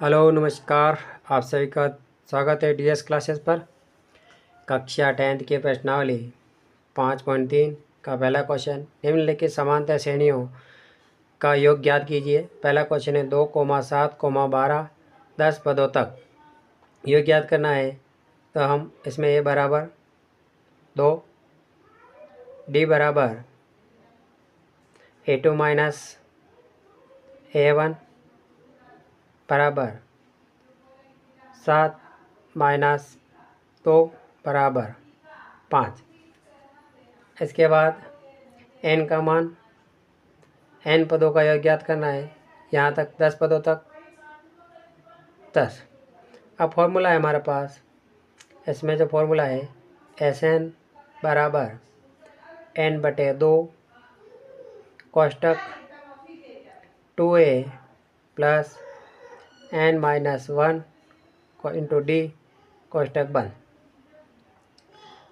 Hello नमस्कार। आप सभी का स्वागत है डीएस क्लासेस पर। कक्षा 10th की प्रश्नावली 5.3 का पहला क्वेश्चन, निम्नलिखित समांतर श्रेणियों का योग ज्ञात कीजिए। पहला क्वेश्चन है 2,7,12 10 पदों तक योग ज्ञात करना है। तो हम इसमें ए बराबर 2, डी बराबर A2 माइनस A1 बराबर 7 माइनस 2 बराबर 5। इसके बाद n का मान, n पदों का योग ज्ञात करना है। यहाँ तक 10 पदों तक 10। अब फॉर्मूला है हमारे पास, इसमें जो फॉर्मूला है Sn बराबर n/2 कोष्टक 2a plus n-1 into d कोष्टक बंद।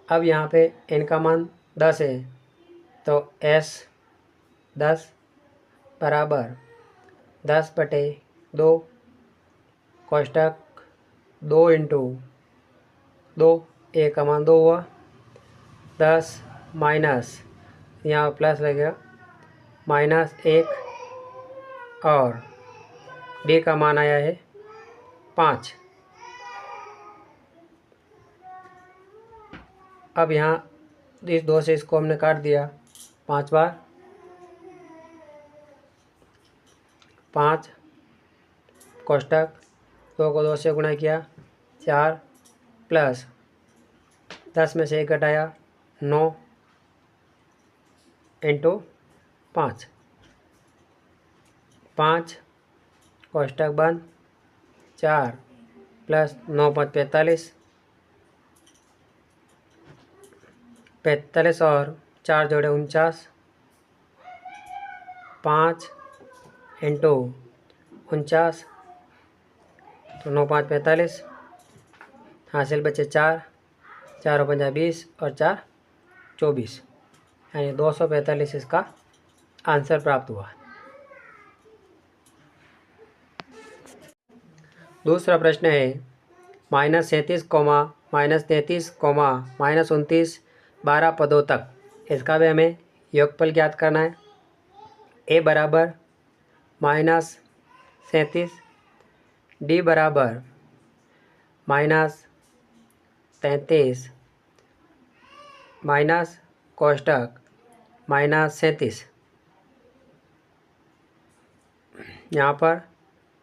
अब यहाँ पे n का मान 10 है, तो S 10 बराबर 10/2 कोष्टक 2 इंटू 2, ए का मान 2 हुआ, 10 माइनस यहाँ प्लस लगेगा -1 और डी का मान आया है 5। अब यहाँ इस 2 से इसको हमने काट दिया 5 बार, 5 कोष्टक 2 को 2 से गुणा किया 4 प्लस 10 में से 1 घटाया 9 इंटू 5, 5 कोष्टक बंद 4 प्लस 9 5 45, 45 और 4 जोड़े 49, 5 इंटू 49 तो 9 5 45, हासिल बचे 4, 4 और 5 20 और 4 24, यानी 245 इसका आंसर प्राप्त हुआ। दूसरा प्रश्न है -37, -33, -29 12 पदों तक, इसका भी हमें योगफल ज्ञात करना है। ए बराबर -37, डी बराबर -33 माइनस कोष्टक -37, यहाँ पर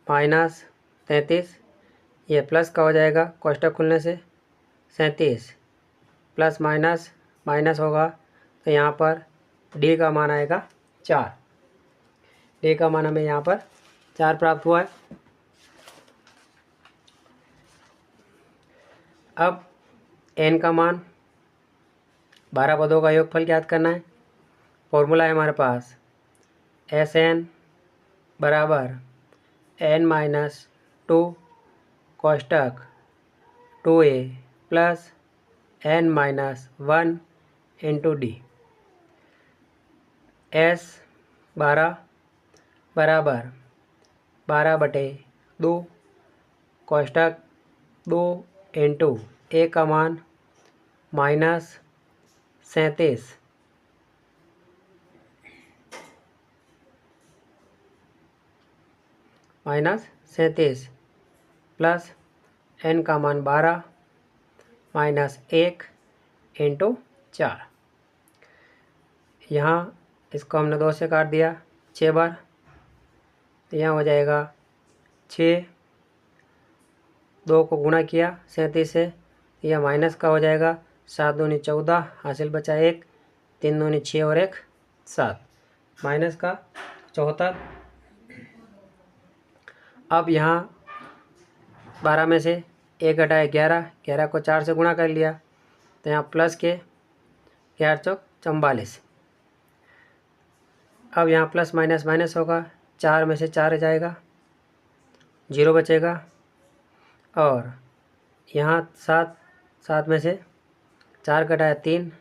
-33 ये प्लस का हो जाएगा कोष्टक खुलने से, 37 प्लस माइनस माइनस होगा तो यहाँ पर डी का मान आएगा 4। डी का मान हमें यहाँ पर 4 प्राप्त हुआ है। अब n का मान 12 पदों का योगफल ज्ञात करना है। फॉर्मूला है हमारे पास Sn बराबर n-2 कोष्टक 2a plus n-1 into D. S 12 बराबर 12/2 कोष्टक 2 इंटू ए का मान -37 प्लस n का मान 12 -1 इंटू 4। यहाँ इसको हमने 2 से काट दिया 6 बार, तो यहाँ हो जाएगा 6, 2 को गुणा किया 37 से, यह माइनस का हो जाएगा 7 दूनी 14, हासिल बचा 1, 3 दूनी 6 और 1 7, माइनस का 74। अब यहाँ 12 में से 1 घटाया 11, 11 को 4 से गुणा कर लिया तो यहाँ प्लस के 11 चौक 44। अब यहाँ प्लस माइनस माइनस होगा, 4 में से 4 जाएगा, 0 बचेगा और यहाँ 7 में से 4 घटाया 3,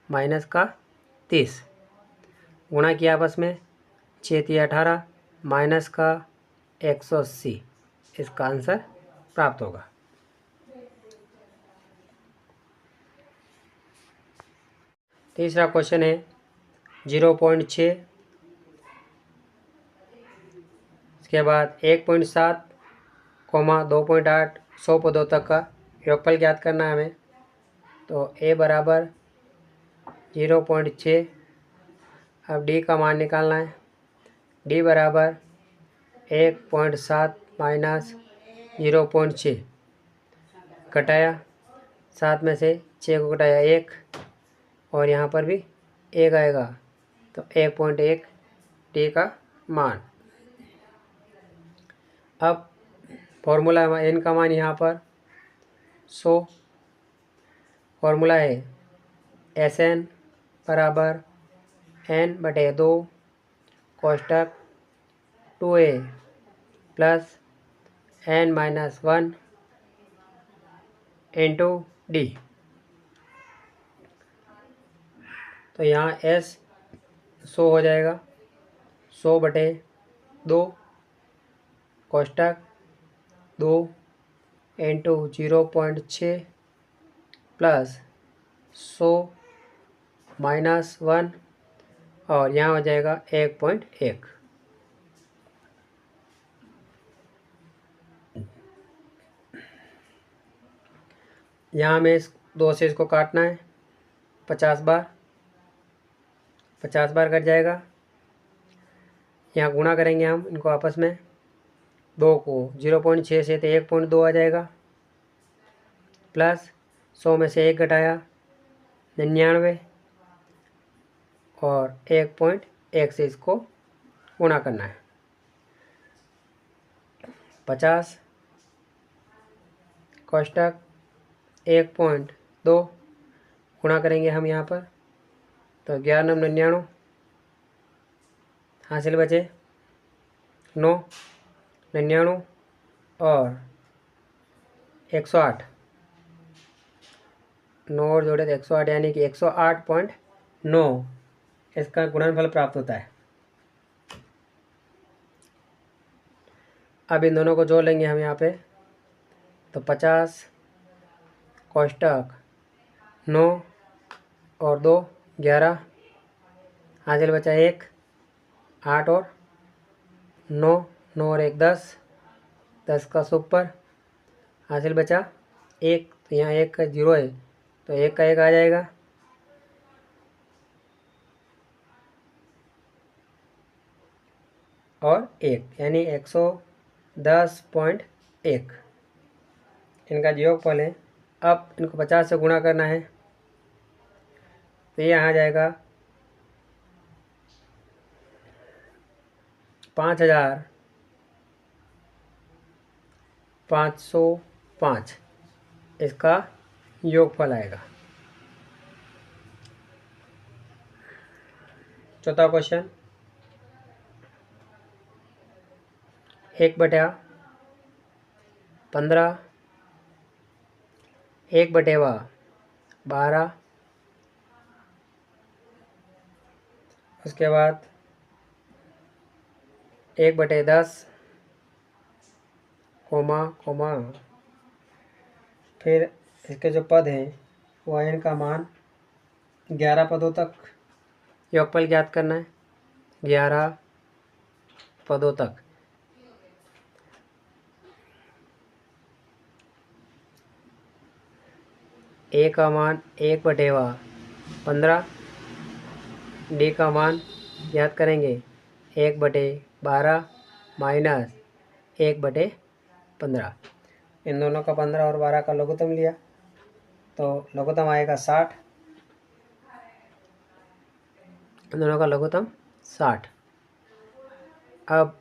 माइनस का 30, गुणा किया आपस में 6 3 18, माइनस का 180। इसका आंसर प्राप्त होगा। तीसरा क्वेश्चन है 0.6, इसके बाद 1.7, 2.8 100 पदों तक का योगफल ज्ञात करना है हमें। तो a बराबर 0.6, अब d का मान निकालना है। d बराबर 1.7 माइनस 0.6, घटाया 7 में से 6 को घटाया 1, और यहाँ पर भी 1 आएगा, तो 1.1 d का मान। अब फॉर्मूला n का मान यहाँ पर 100, फॉर्मूला है Sn बराबर n/2 कोष्टक 2a plus n-1 into D. तो यहाँ s 100 हो जाएगा, 100/2 कोष्टक 2 इंटू 0.6 प्लस 100 माइनस 1, और यहाँ हो जाएगा 1.1। यहाँ हमें इस 2 से इसको काटना है 50 बार, 50 बार कट जाएगा। यहाँ गुणा करेंगे हम इनको आपस में, 2 को 0.6 से तो 1.2 आ जाएगा, प्लस 100 में से 1 घटाया 99, और 1.1 से इसको गुणा करना है। 50 कोष्टक 1.2 गुणा करेंगे हम यहाँ पर, तो 11×99 हासिल बचे 9, 99 और 108, 9 और जोड़े तो 108, यानी कि 108.9 इसका गुणनफल प्राप्त होता है। अब इन दोनों को जोड़ लेंगे हम यहाँ पे, तो 50 कोष्टक 9 और 2 11, हासिल बचा 1, 8 और 9, 9 और 1 10, 10 का सुपर, हासिल बचा 1, तो यहाँ 1 का 0 है, तो 1 का 1 आ जाएगा, और 1 यानी 110.1 इनका योगफल है। अब इनको 50 से गुणा करना है, तो ये आ जाएगा 5505 इसका योगफल आएगा। चौथा क्वेश्चन 1/15, 1/12, उसके बाद 1/10, कोमा, फिर इसके जो पद हैं वो n का मान 11 पदों तक योगफल ज्ञात करना है, 11 पदों तक। a का मान 1/15, d का मान ज्ञात करेंगे 1/12 माइनस 1/15। इन दोनों का 15 और 12 का लघुत्तम लिया, तो लघुत्तम आएगा 60, इन दोनों का लघुत्तम 60। अब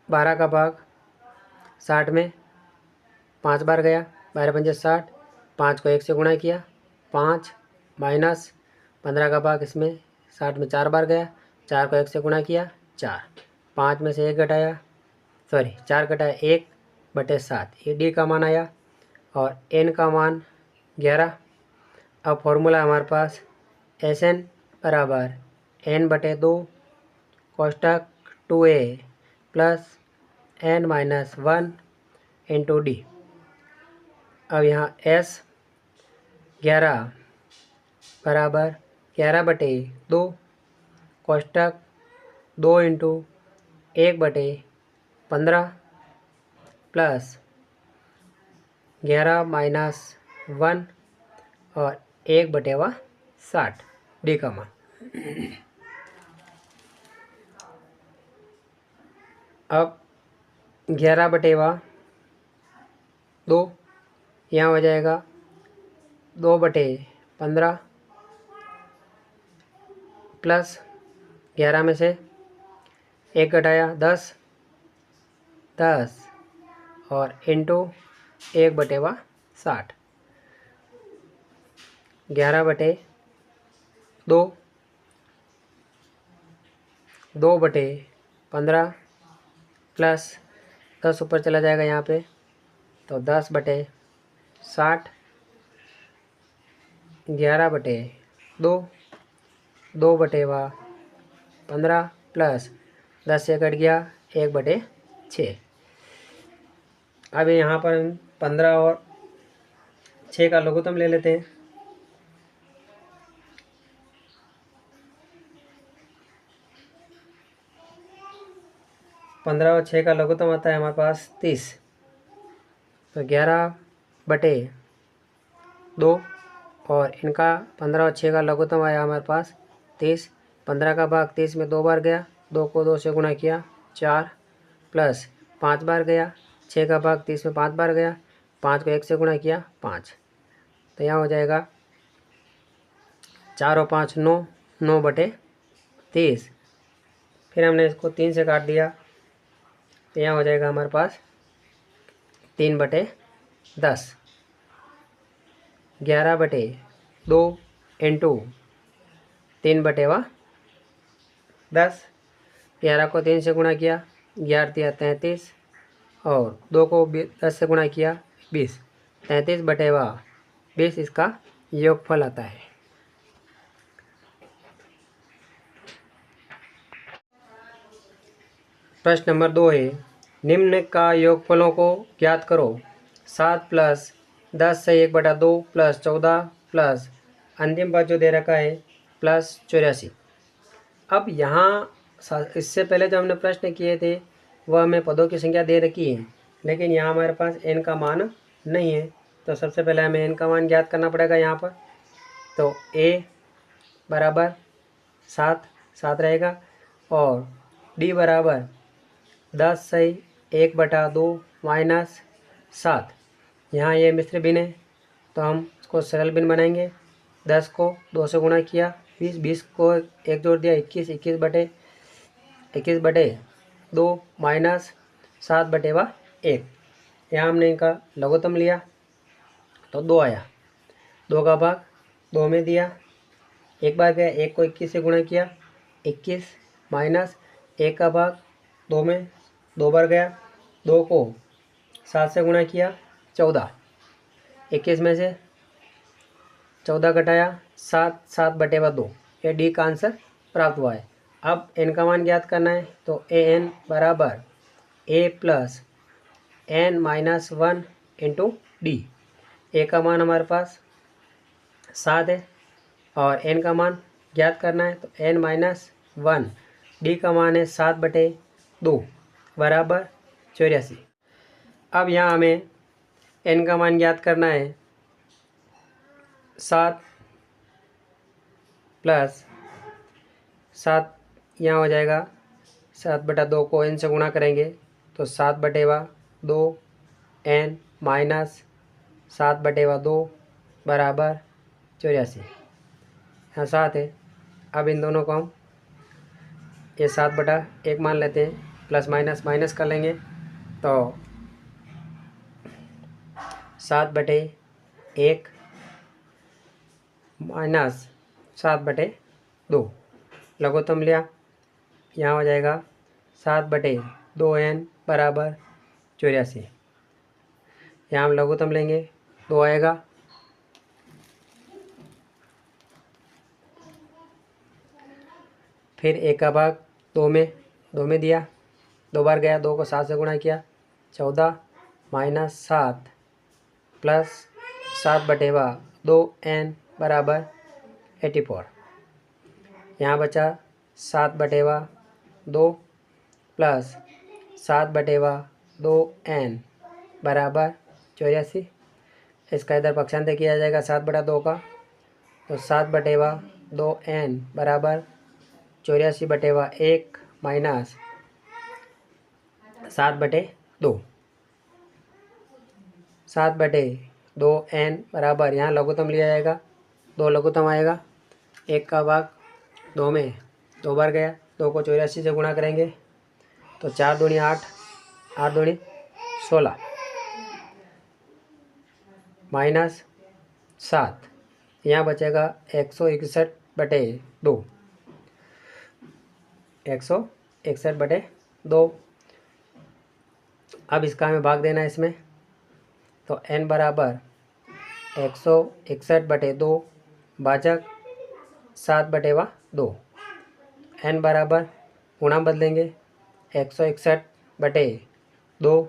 12 का भाग 60 में 5 बार गया, 12×5 = 60, 5 को 1 से गुणा किया 5, माइनस 15 का भाग इसमें 60 में 4 बार गया, 4 को 1 से गुणा किया 4, 5 में से 1 घटाया, 4 घटाया 1/7, ये डी का मान आया, और एन का मान 11। अब फॉर्मूला हमारे पास Sn बराबर n/2 कोष्टक 2a plus n-1 into D. अब यहाँ s 11 बराबर 11/2 कोष्टक 2 इंटू 1/15 प्लस 11-1 और 1/60 डी का मान। अब 11/2 यहाँ हो जाएगा 2/15 प्लस 11 में से 1 घटाया 10 और इंटू 1/60 11/2 2/15 प्लस 10 ऊपर चला जाएगा यहाँ पे तो 10/60 11/2 2/15 प्लस 10 से कट गया 1/6। अब यहाँ पर हम 15 और 6 का लघुत्तम ले लेते हैं। पंद्रह और 6 का लघुत्तम आता है हमारे पास 30। तो 11/2 और इनका 15 और 6 का लघुत्तम आया हमारे पास 30। 15 का भाग 30 में 2 बार गया, 2 को 2 से गुणा किया 4 प्लस 5 बार गया, 6 का भाग 30 में 5 बार गया, 5 को 1 से गुणा किया 5। तो यहाँ हो जाएगा 4 और 5 9, 9/30। फिर हमने इसको 3 से काट दिया तो यहाँ हो जाएगा हमारे पास 3/10। 11/2 इंटू 3/10। 11 को 3 से गुणा किया 11 33 और 2 को 10 से गुणा किया 20। 33/20 इसका योगफल आता है। प्रश्न नंबर 2 है, निम्न का योगफलों को ज्ञात करो। 7 प्लस 10 से 1/2 प्लस 14 प्लस अंतिम पद जो दे रखा है प्लस 84। अब यहाँ इससे पहले जो हमने प्रश्न किए थे वह हमें पदों की संख्या दे रखी है, लेकिन यहाँ हमारे पास n का मान नहीं है। तो सबसे पहले हमें n का मान ज्ञात करना पड़ेगा यहाँ पर। तो a बराबर 7 रहेगा और d बराबर 10 से 1/2 माइनस 7। यहाँ ये मिश्र भिन्न है तो हम इसको सरल भिन्न बनाएंगे। 10 को 2 से गुणा किया 20, 20 को 1 जोड़ दिया 21, 21/2 माइनस 7/1। यहाँ हमने इनका लघुत्तम लिया तो 2 आया, 2 का भाग 2 में दिया, 1 बार गया, 1 को 21 से गुणा किया 21 माइनस 1 का भाग 2 में 2 बार गया, 2 को 7 से गुणा किया 14। 21 में से 14 घटाया 7/2। ये डी का आंसर प्राप्त हुआ है। अब n का मान ज्ञात करना है तो an बराबर a plus n-1 into d. A का मान हमारे पास 7 है और n का मान ज्ञात करना है तो n-1। डी का मान है 7/2 बराबर 84। अब यहाँ हमें n का मान ज्ञात करना है 7 प्लस 7, यहाँ हो जाएगा 7/2 को n से गुणा करेंगे तो 7/2 n माइनस 7/2 बराबर 84। यहाँ 7 है। अब इन दोनों को हम ये 7/1 मान लेते हैं, प्लस माइनस माइनस कर लेंगे तो 7/1 माइनस 7/2 लघुत्तम लिया, यहाँ हो जाएगा 7/2n बराबर 84। यहाँ हम लघुत्तम लेंगे 2 आएगा, फिर 1 का भाग 2 में दिया 2 बार गया, 2 को 7 से गुणा किया, 14 माइनस 7 प्लस 7/2 n बराबर 84। यहाँ बचा 7/2 प्लस 7/2 n बराबर 84। इसका इधर पक्षांतर किया जाएगा 7/2 का, तो 7/2 n बराबर 84/1 माइनस 7/2। 7/2 n बराबर, यहाँ लघुत्तम लिया जाएगा, 2 लघुत्तम आएगा, 1 का भाग 2 में 2 बार गया, 2 को 84 से गुणा करेंगे तो 4 दूनी 8, 8 दूनी 16 माइनस 7। यहाँ बचेगा 161/2, 161/2। अब इसका हमें भाग देना है इसमें, तो n बराबर 161/2 भाजक 7/2। n बराबर गुणा बदलेंगे, 161/2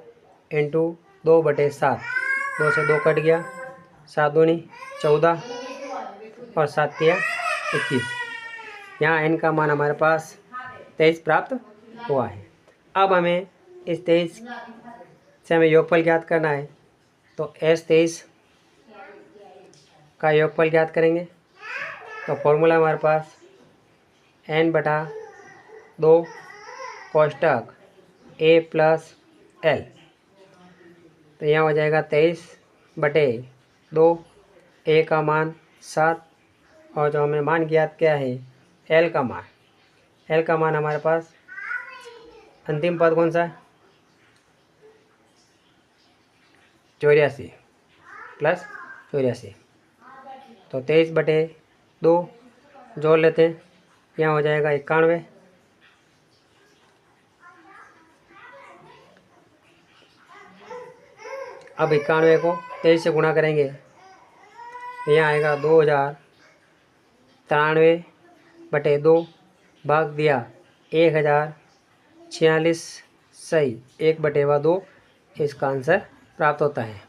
इंटू 2/7, 2 से 2 कट गया, 7 दूनी 14 और 7 तिया 21। यहाँ n का मान हमारे पास 23 प्राप्त हुआ है। अब हमें इस 23 से हमें योगफल ज्ञात करना है, तो S23 का योगफल ज्ञात करेंगे। तो फॉर्मूला हमारे पास n/2 कोष्टक a प्लस l, तो यहाँ हो जाएगा 23/2, a का मान 7 और जो हमने मान ज्ञात किया है l का मान हमारे पास अंतिम पद कौन सा है, 84 प्लस 84, तो 23/2 जोड़ लेते हैं, यहाँ हो जाएगा 91। अब 91 को 23 से गुणा करेंगे, यहाँ आएगा 2093/2 भाग दिया 1046 सही 1/2, इसका आंसर प्राप्त होता है।